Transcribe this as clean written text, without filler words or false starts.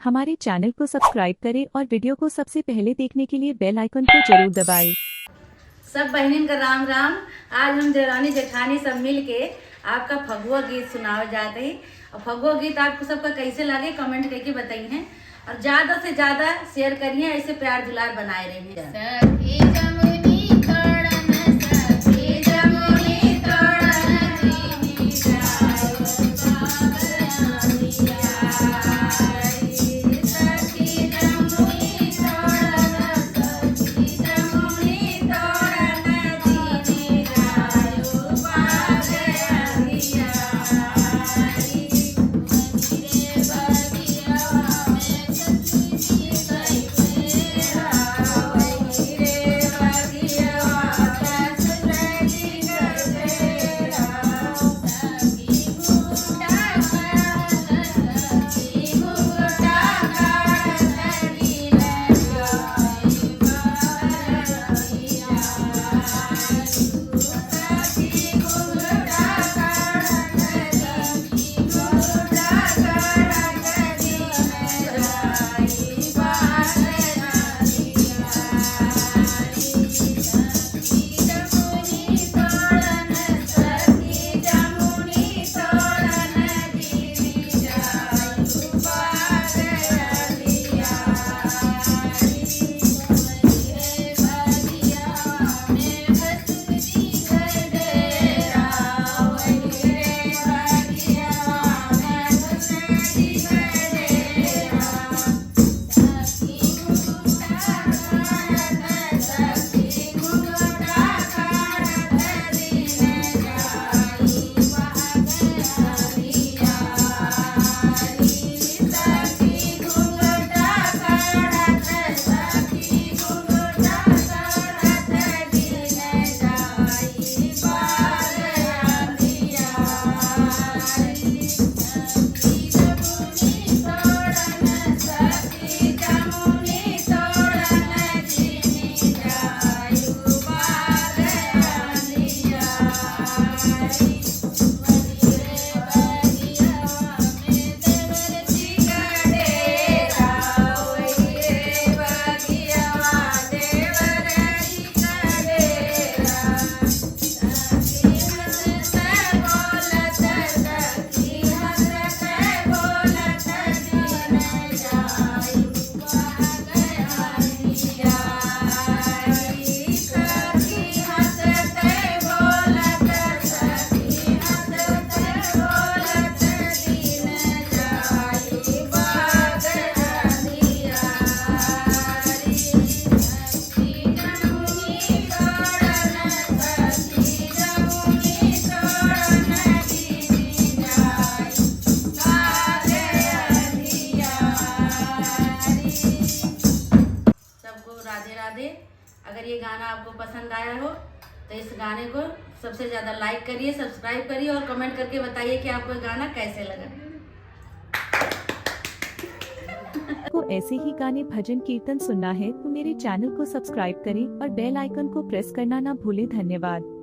हमारे चैनल को सब्सक्राइब करें और वीडियो को सबसे पहले देखने के लिए बेल आइकन को जरूर दबाएं। सब बहनिन का राम राम। आज हम देवरानी जेठानी सब मिल के आपका फगुआ गीत सुनावे जाते हैं। और फगुआ गीत आपको सबका कैसे लगे कमेंट करके बताइए और ज्यादा से ज्यादा शेयर करिए। ऐसे प्यार दुलार बनाए रहिए। राधे राधे। अगर ये गाना आपको पसंद आया हो तो इस गाने को सबसे ज्यादा लाइक करिए, सब्सक्राइब करिए और कमेंट करके बताइए कि आपको ये गाना कैसे लगा। को ऐसे ही गाने भजन कीर्तन सुनना है तो मेरे चैनल को सब्सक्राइब करें और बेल आइकन को प्रेस करना ना भूलें। धन्यवाद।